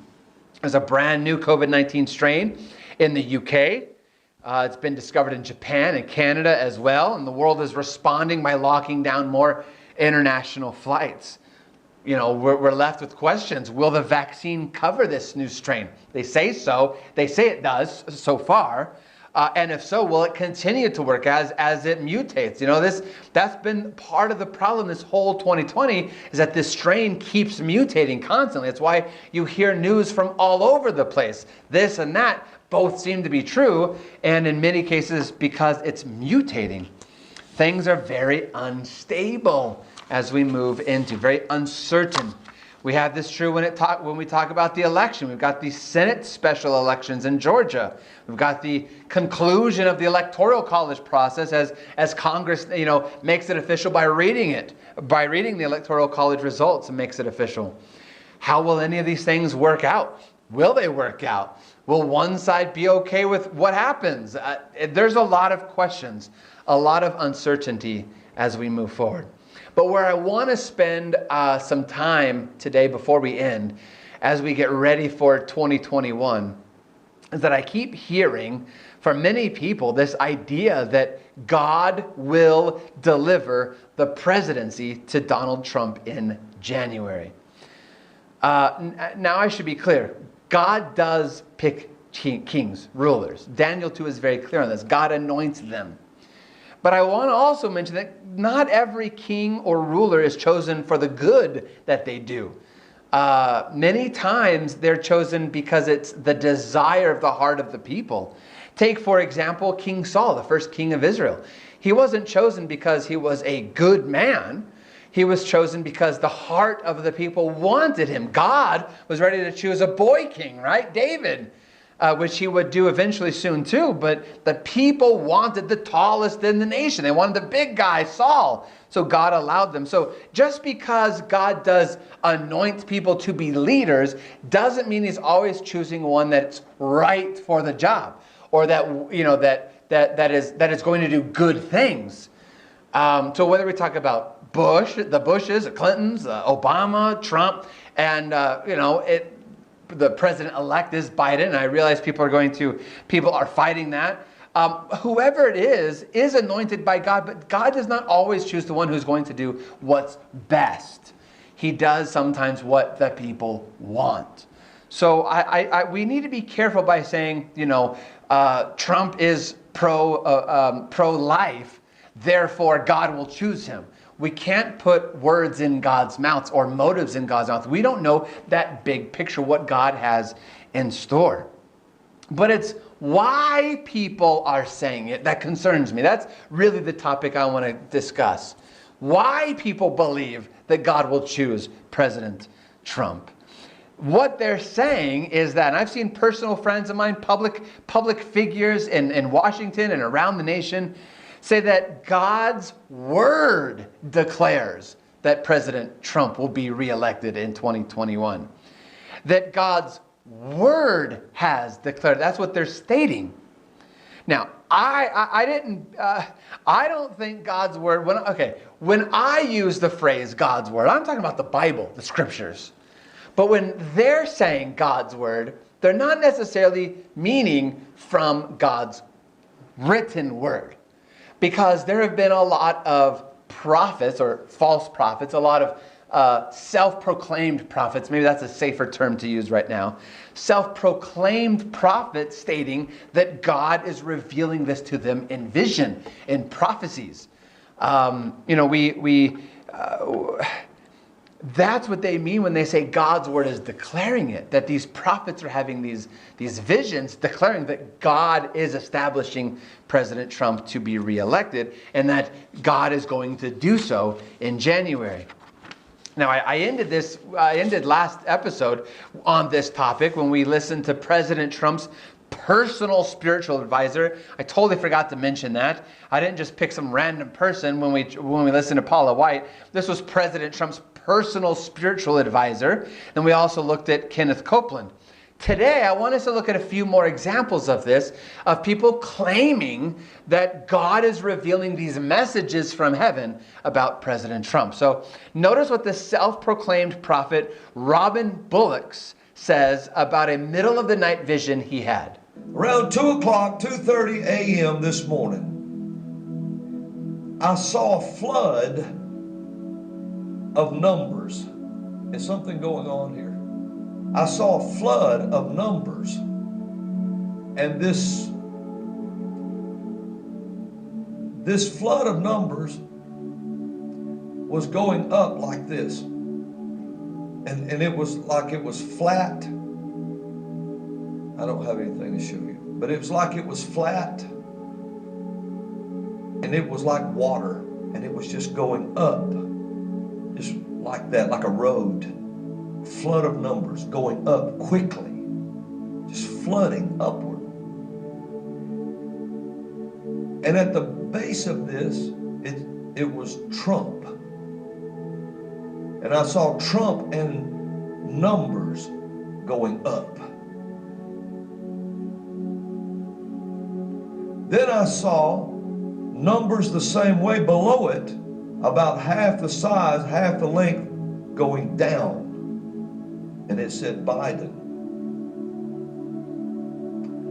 There's a brand new COVID-19 strain in the UK. It's been discovered in Japan and Canada as well, and the world is responding by locking down more international flights. We're left with questions. Will the vaccine cover this new strain? They say so. They say it does so far. And if so, will it continue to work as it mutates? That's been part of the problem this whole 2020, is that this strain keeps mutating constantly. That's why you hear news from all over the place. This and that both seem to be true, and in many cases because it's mutating. Things are very unstable as we move into, very uncertain. We have this true when we talk about the election. We've got the Senate special elections in Georgia. We've got the conclusion of the Electoral College process as Congress, makes it official by reading the Electoral College results and makes it official. How will any of these things work out? Will they work out? Will one side be okay with what happens? There's a lot of questions, a lot of uncertainty as we move forward. But where I want to spend some time today before we end, as we get ready for 2021, is that I keep hearing from many people this idea that God will deliver the presidency to Donald Trump in January. Now I should be clear. God does pick kings, rulers. Daniel 2 is very clear on this. God anoints them. But I want to also mention that not every king or ruler is chosen for the good that they do. Many times they're chosen because it's the desire of the heart of the people. Take, for example, King Saul, the first king of Israel. He wasn't chosen because he was a good man. He was chosen because the heart of the people wanted him. God was ready to choose a boy king, right? David. Which he would do eventually soon too, but the people wanted the tallest in the nation. They wanted the big guy, Saul. So God allowed them. So just because God does anoint people to be leaders doesn't mean he's always choosing one that's right for the job, or that that is going to do good things. So whether we talk about the Bushes, the Clintons, Obama, Trump, and the president-elect is Biden, and I realize people are fighting that. Whoever it is anointed by God, but God does not always choose the one who's going to do what's best. He does sometimes what the people want. So we need to be careful by saying, Trump is pro-life, therefore God will choose him. We can't put words in God's mouth or motives in God's mouth. We don't know that big picture, what God has in store. But it's why people are saying it that concerns me. That's really the topic I want to discuss. Why people believe that God will choose President Trump. What they're saying is that, and I've seen personal friends of mine, public figures in Washington and around the nation, say that God's word declares that President Trump will be reelected in 2021. That God's word has declared. That's what they're stating. Now, I don't think God's word, when I use the phrase God's word, I'm talking about the Bible, the scriptures. But when they're saying God's word, they're not necessarily meaning from God's written word. Because there have been a lot of prophets or false prophets, a lot of self-proclaimed prophets, maybe that's a safer term to use right now, self-proclaimed prophets stating that God is revealing this to them in vision, That's what they mean when they say God's word is declaring it, that these prophets are having these visions declaring that God is establishing President Trump to be reelected and that God is going to do so in January. Now, I ended last episode on this topic when we listened to President Trump's personal spiritual advisor. I totally forgot to mention that. I didn't just pick some random person when we listened to Paula White. This was President Trump's personal spiritual advisor. And we also looked at Kenneth Copeland. Today, I want us to look at a few more examples of this, of people claiming that God is revealing these messages from heaven about President Trump. So notice what the self-proclaimed prophet Robin Bullocks says about a middle of the night vision he had. Around 2 o'clock, 2:30 a.m. this morning, I saw a flood of numbers. Is something going on here? I saw a flood of numbers. And this flood of numbers was going up like this. And it was like it was flat. I don't have anything to show you, but it was like it was flat, and it was like water, and it was just going up, just like that, like a road. Flood of numbers going up quickly, just flooding upward. And at the base of this, it was Trump. And I saw Trump and numbers going up. Then I saw numbers the same way below it, about half the size, half the length, going down. And it said Biden.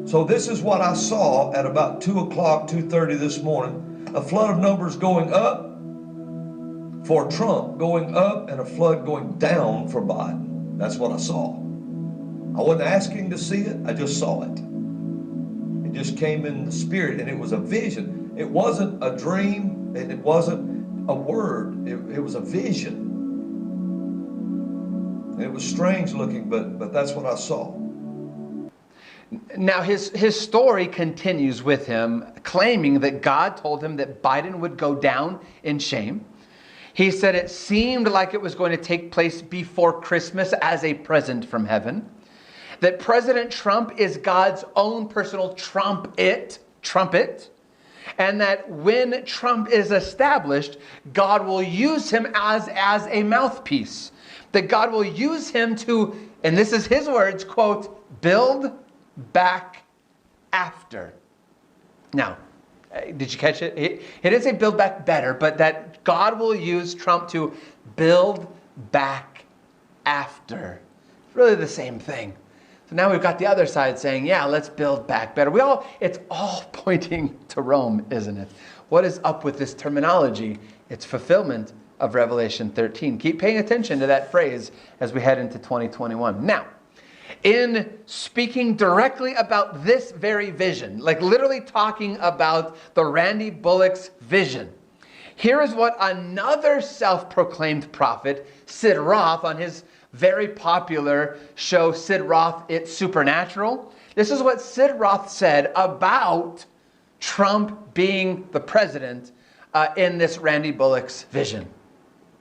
So this is what I saw at about 2 o'clock, 2:30 this morning. A flood of numbers going up for Trump, going up, and a flood going down for Biden. That's what I saw. I wasn't asking to see it, I just saw it. It just came in the spirit, and it was a vision. It wasn't a dream, and it wasn't a word. It was a vision. And it was strange looking, but that's what I saw. Now his story continues with him claiming that God told him that Biden would go down in shame. He said it seemed like it was going to take place before Christmas as a present from heaven. That President Trump is God's own personal trumpet. And that when Trump is established, God will use him as a mouthpiece. That God will use him to, and this is his words, quote, build back after. Now, did you catch it? It didn't say build back better, but that God will use Trump to build back after. It's really the same thing. So now we've got the other side saying, yeah, let's build back better. It's all pointing to Rome, isn't it? What is up with this terminology? It's fulfillment of Revelation 13. Keep paying attention to that phrase as we head into 2021. Now, in speaking directly about this very vision, like literally talking about the Randy Bullock's vision, here is what another self-proclaimed prophet, Sid Roth, on his very popular show, Sid Roth, It's Supernatural. This is what Sid Roth said about Trump being the president in this Randy Bullock's vision.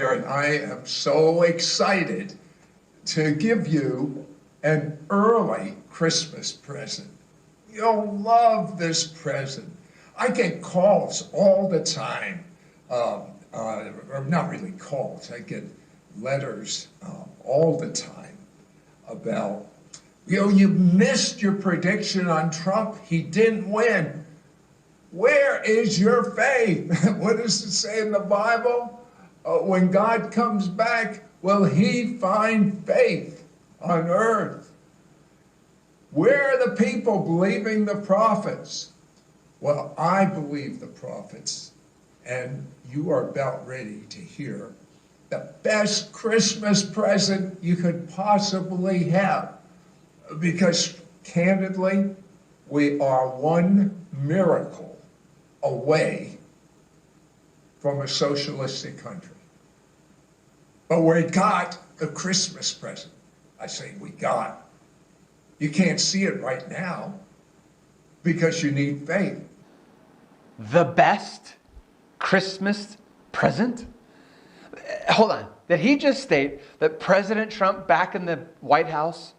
And I am so excited to give you an early Christmas present. You'll love this present. I get calls all the time, or not really calls, I get letters all the time about, you missed your prediction on Trump. He didn't win. Where is your faith? What does it say in the Bible? When God comes back, will he find faith on earth? Where are the people believing the prophets? Well, I believe the prophets, and you are about ready to hear the best Christmas present you could possibly have. Because, candidly, we are one miracle away from a socialistic country. But we got a Christmas present. I say we got. You can't see it right now because you need faith. The best Christmas present? Hold on. Did he just state that President Trump back in the White House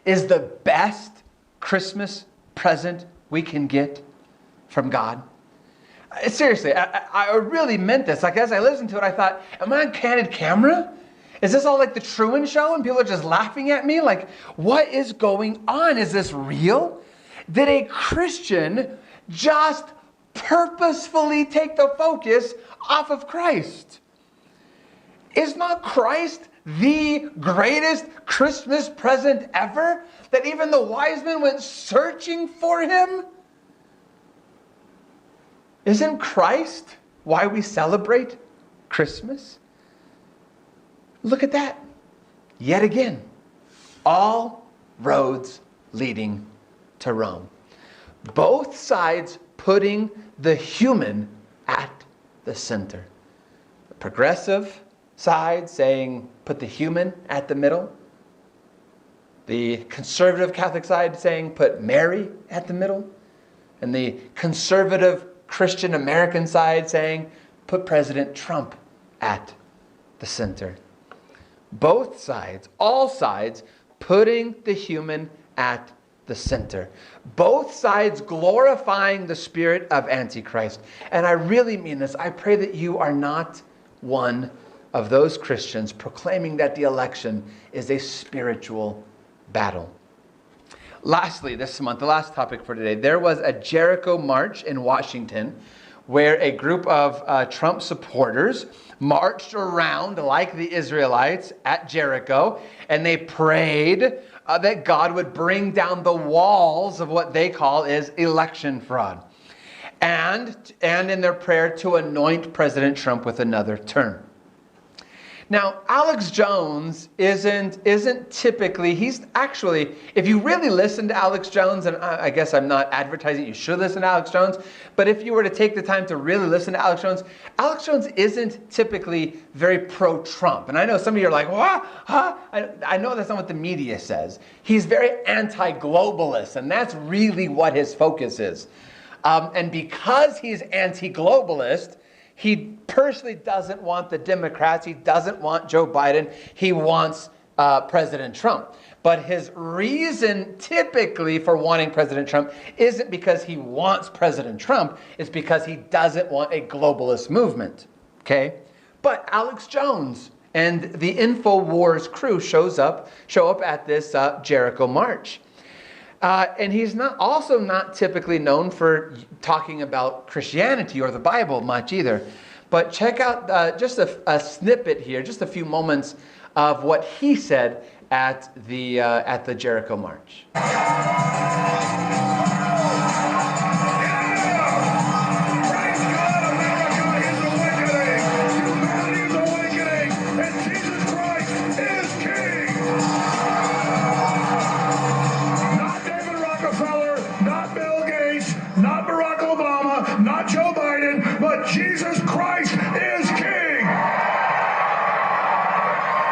is the best Christmas present we can get from God? Seriously, I really meant this. Like, as I listened to it, I thought, am I on candid camera? Is this all like the Truman Show and people are just laughing at me? Like, what is going on? Is this real? Did a Christian just purposefully take the focus off of Christ? Is not Christ the greatest Christmas present ever? That even the wise men went searching for him? Isn't Christ why we celebrate Christmas? Look at that. Yet again, all roads leading to Rome. Both sides putting the human at the center. The progressive side saying put the human at the middle. The conservative Catholic side saying put Mary at the middle. And the conservative Christian American side saying put President Trump at the center. Both sides, all sides, putting the human at the center. Both sides glorifying the spirit of Antichrist. And I really mean this. I pray that you are not one of those Christians proclaiming that the election is a spiritual battle. Lastly, this month, the last topic for today, there was a Jericho march in Washington where a group of Trump supporters marched around like the Israelites at Jericho, and they prayed that God would bring down the walls of what they call is election fraud. And in their prayer to anoint President Trump with another term. Now, Alex Jones isn't typically, he's actually, if you really listen to Alex Jones, and I guess I'm not advertising you should listen to Alex Jones, but if you were to take the time to really listen to Alex Jones isn't typically very pro-Trump. And I know some of you are like, what? Huh? I know that's not what the media says. He's very anti-globalist, and that's really what his focus is. And because he's anti-globalist, he personally doesn't want the Democrats. He doesn't want Joe Biden. He wants President Trump. But his reason typically for wanting President Trump isn't because he wants President Trump. It's because he doesn't want a globalist movement. Okay? But Alex Jones and the InfoWars crew show up at this Jericho march. And he's also not typically known for talking about Christianity or the Bible much either. But check out just a snippet here, just a few moments of what he said at the Jericho march. Jesus Christ is King.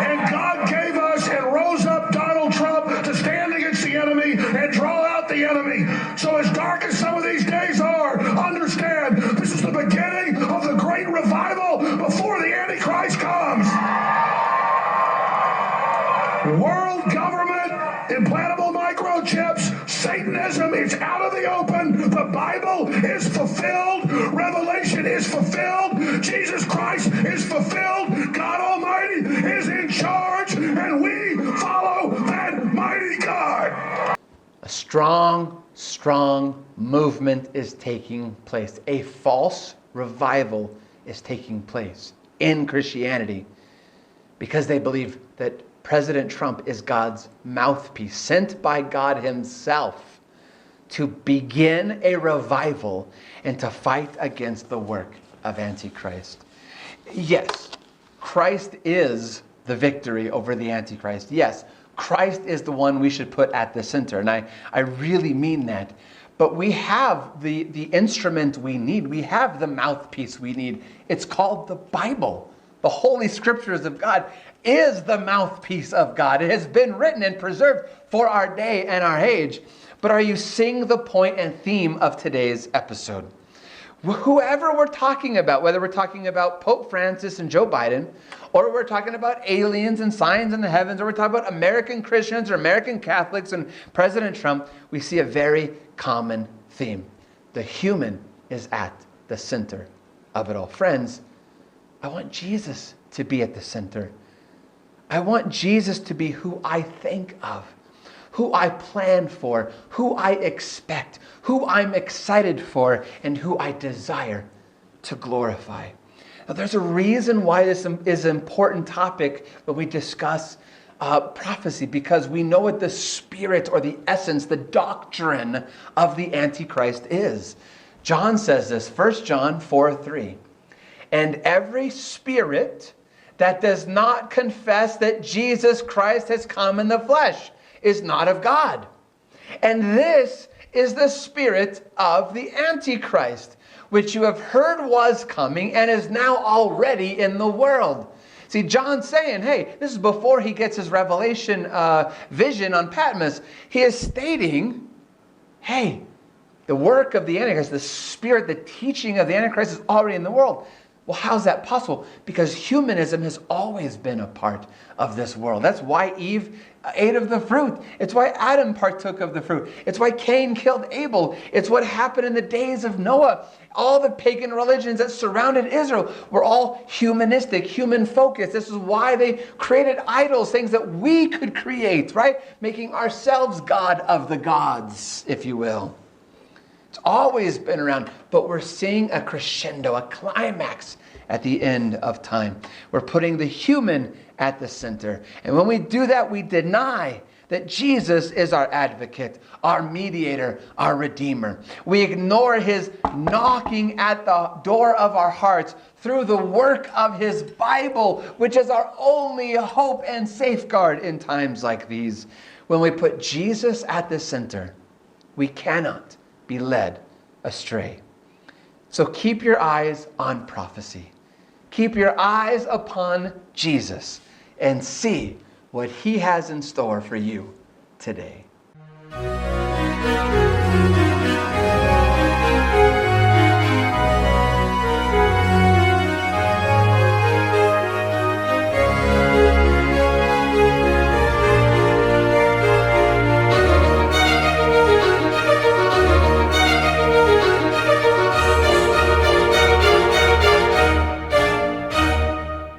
And God gave us and rose up Donald Trump to stand against the enemy and draw out the enemy. So as dark as some of these days are, understand this is the beginning of the great revival before the Antichrist comes. World government, implantable microchips, Satanism is out of the open. The Bible is fulfilled. Revelation is fulfilled. Jesus Christ is fulfilled. God Almighty is in charge, and we follow that mighty God. A strong movement is taking place. A false revival is taking place in Christianity because they believe that President Trump is God's mouthpiece, sent by God himself to begin a revival and to fight against the work of Antichrist. Yes, Christ is the victory over the Antichrist. Yes, Christ is the one we should put at the center. And I really mean that. But we have the instrument we need. We have the mouthpiece we need. It's called the Bible. The Holy Scriptures of God is the mouthpiece of God. It has been written and preserved for our day and our age. But are you seeing the point and theme of today's episode? Whoever we're talking about, whether we're talking about Pope Francis and Joe Biden, or we're talking about aliens and signs in the heavens, or we're talking about American Christians or American Catholics and President Trump, we see a very common theme. The human is at the center of it all. Friends, I want Jesus to be at the center. I want Jesus to be who I think of, who I plan for, who I expect, who I'm excited for, and who I desire to glorify. Now, there's a reason why this is an important topic when we discuss prophecy, because we know what the spirit or the essence, the doctrine of the Antichrist is. John says this, 1 John 4:3. And every spirit that does not confess that Jesus Christ has come in the flesh is not of God. And this is the spirit of the Antichrist, which you have heard was coming and is now already in the world. See, John's saying, hey, this is before he gets his revelation vision on Patmos. He is stating, hey, the work of the Antichrist, the spirit, the teaching of the Antichrist is already in the world. Well, how's that possible? Because humanism has always been a part of this world. That's why Eve ate of the fruit. It's why Adam partook of the fruit. It's why Cain killed Abel. It's what happened in the days of Noah. All the pagan religions that surrounded Israel were all humanistic, human-focused. This is why they created idols, things that we could create, right? Making ourselves God of the gods, if you will. It's always been around, but we're seeing a crescendo, a climax at the end of time. We're putting the human at the center. And when we do that, we deny that Jesus is our advocate, our mediator, our redeemer. We ignore his knocking at the door of our hearts through the work of his Bible, which is our only hope and safeguard in times like these. When we put Jesus at the center, we cannot be led astray. So keep your eyes on prophecy. Keep your eyes upon Jesus and see what he has in store for you today.